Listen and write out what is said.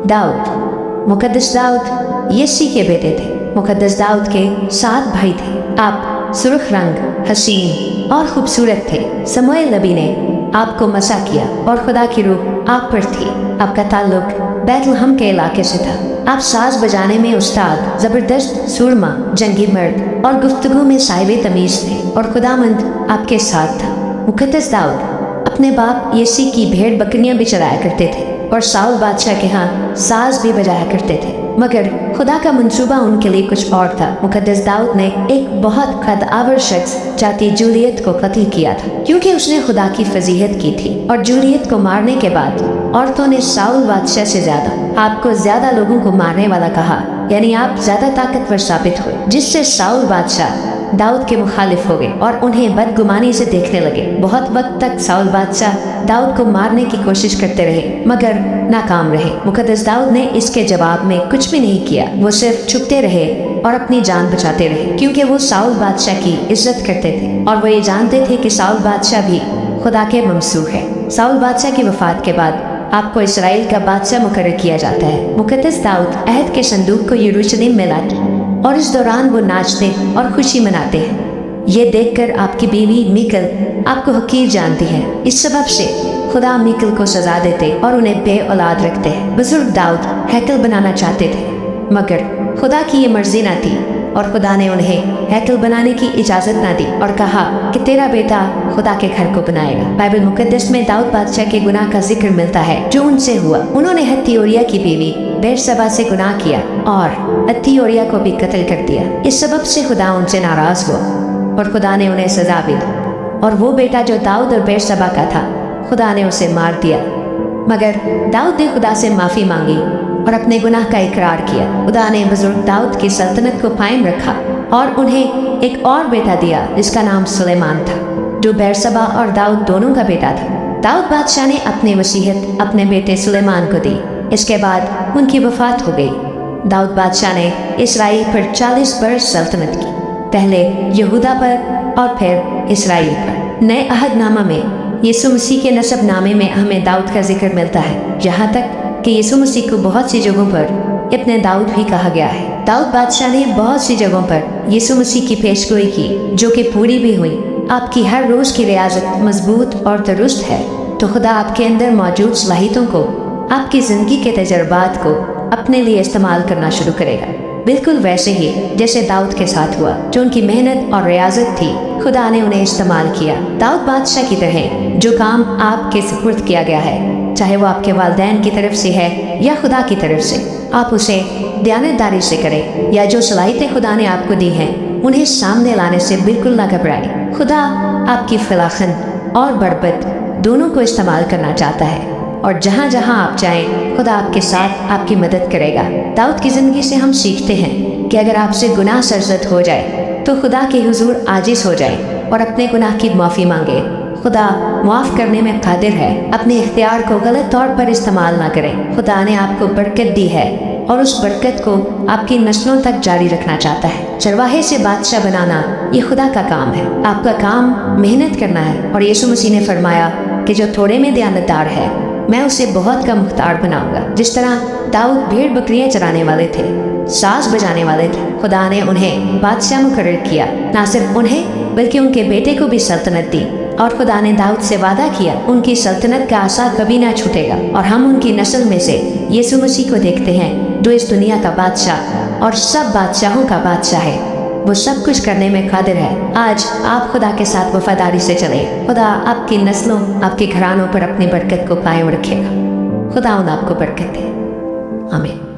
दाऊद। मुकद्दस दाऊद यसी के बेटे थे। मुकद्दस दाऊद के 7 भाई थे। आप सुर्ख रंग, हसीन और खूबसूरत थे। समूएल नबी ने आपको मसा किया और खुदा की रूह आप पर थी। आपका ताल्लुक बैतलहम के इलाके से था। आप साज बजाने में उस्ताद, जबरदस्त सूरमा, जंगी मर्द और गुफ्तगू में साहिब तमीज थे और खुदामंद आपके साथ था। मुकद्दस दाऊद अपने बाप यसी की भेड़ बकरियां भी चराया करते थे और साउल बादशाह के यहाँ साज भी बजाया करते थे, मगर खुदा का मंसूबा उनके लिए कुछ और था। मुकद्दस दाऊद ने एक बहुत कद्दावर शख्स जाती जूलियत को कत्ल किया था, क्योंकि उसने खुदा की फजीहत की थी। और जूलियत को मारने के बाद औरतों ने साउल बादशाह से आपको ज्यादा लोगों को मारने वाला कहा, यानी आप ज्यादा ताकतवर साबित हुए, जिससे साउल बादशाह दाऊद के मुखालिफ हो गए और उन्हें बदगुमानी से देखने लगे। बहुत वक्त तक साउल बादशाह दाऊद को मारने की कोशिश करते रहे, मगर नाकाम रहे। मुकद्दस दाऊद ने इसके जवाब में कुछ भी नहीं किया। वो सिर्फ छुपते रहे और अपनी जान बचाते रहे, क्योंकि वो साउल बादशाह की इज्जत करते थे और वो ये जानते थे कि साउल बादशाह भी खुदा के ममसूह है। साउल बादशाह की वफात के बाद आपको इसराइल का बादशाह मुकर्रर किया जाता है। मुकद्दस दाऊद अहद के संदूक को यरूशलेम में लाते और इस दौरान वो नाचते और खुशी मनाते हैं। ये देखकर आपकी बीवी मीकल आपको हकीर जानती है। इस सबब से खुदा मीकल को सजा देते और उन्हें बे औलाद रखते हैं। बुजुर्ग दाऊद हैकल बनाना चाहते थे, मगर खुदा की ये मर्जी ना थी और खुदा ने उन्हें हैकल बनाने की इजाज़त ना दी और कहा कि तेरा बेटा खुदा के घर को बनाएगा। बाइबल मुकद्दस में दाऊद बादशाह के गुनाह का जिक्र मिलता है जो उनसे हुआ। उन्होंने हत्तियोरिया की बीवी बेरसबा से गुनाह किया और हत्तियोरिया को भी कत्ल कर दिया। इस सबब से खुदा उनसे नाराज हुआ और खुदा ने उन्हें सजा भी दी, और वो बेटा जो दाऊद और बेरसबा का था, खुदा ने उसे मार दिया। मगर दाऊद ने खुदा से माफ़ी मांगी और अपने गुनाह का इकरार किया। खुदा ने बुजुर्ग दाऊद की सल्तनत को कायम रखा और उन्हें एक और बेटा दिया जिसका नाम सुलेमान था, जो बेरसबा और दाऊद दोनों का बेटा था। दाऊद बादशाह ने अपनी वसीयत अपने बेटे सुलेमान को दी। इसके बाद उनकी वफात हो गई। दाऊद बादशाह ने इसराइल पर 40 बरस सल्तनत की, पहले यहूदा पर और फिर इसराइल पर। नए अहदनामा में यीशु मसीह के नसब नामे में हमें दाऊद का जिक्र मिलता है, यहाँ तक कि यीशु मसीह को बहुत सी जगहों पर इब्ने दाऊद भी कहा गया है। दाऊद बादशाह ने बहुत सी जगहों पर यीशु मसीह की पेशगोई की, जो कि पूरी भी हुई। आपकी हर रोज की रियाजत मजबूत और दुरुस्त है, तो खुदा आपके अंदर मौजूद सलाहियतों को, आपकी जिंदगी के तजर्बात को अपने लिए इस्तेमाल करना शुरू करेगा, बिल्कुल वैसे ही जैसे दाऊद के साथ हुआ। जो उनकी मेहनत और रियाजत थी, खुदा ने उन्हें इस्तेमाल किया। दाऊद बादशाह की तरह जो काम आपके सुपुर्द किया गया है, चाहे वो आपके वालिदैन की तरफ से है या खुदा की तरफ से, आप उसे दयानतदारी से करें, या जो सलाहियतें खुदा ने आपको दी हैं उन्हें सामने लाने से बिल्कुल ना घबराएं। खुदा आपकी फलाखन और बरकत दोनों को इस्तेमाल करना चाहता है, और जहाँ जहाँ आप जाएं खुदा आपके साथ आपकी मदद करेगा। दाऊद की ज़िंदगी से हम सीखते हैं कि अगर आपसे गुनाह सरजद हो जाए तो खुदा के हुजूर आजिज हो जाए और अपने गुनाह की माफ़ी मांगे। खुदा माफ़ करने में कादिर है। अपने इख्तियार को गलत तौर पर इस्तेमाल ना करें। खुदा ने आपको बरकत दी है और उस बरकत को आपकी नस्लों तक जारी रखना चाहता है। चरवाहे से बादशाह बनाना ये खुदा का काम है। आपका काम मेहनत करना है, और यीशु मसीह ने फरमाया कि जो थोड़े में दयानतदार है मैं उसे बहुत का मुख्तार बनाऊंगा। जिस तरह दाऊद भेड़ बकरियां चराने वाले थे, साज बजाने वाले थे, खुदा ने उन्हें बादशाह मुकर्रर किया। ना सिर्फ उन्हें बल्कि उनके बेटे को भी सल्तनत दी, और खुदा ने दाऊद से वादा किया उनकी सल्तनत का आसा कभी ना छूटेगा। और हम उनकी नस्ल में से यीशु मसीह को देखते हैं, जो इस दुनिया का बादशाह और सब बादशाहों का बादशाह है। वो सब कुछ करने में कादिर है। आज आप खुदा के साथ वफादारी से चले। खुदा आपकी नस्लों, आपके घरानों पर अपनी बरकत को कायम रखेगा। खुदा उन आपको बरकत दे। आमीन।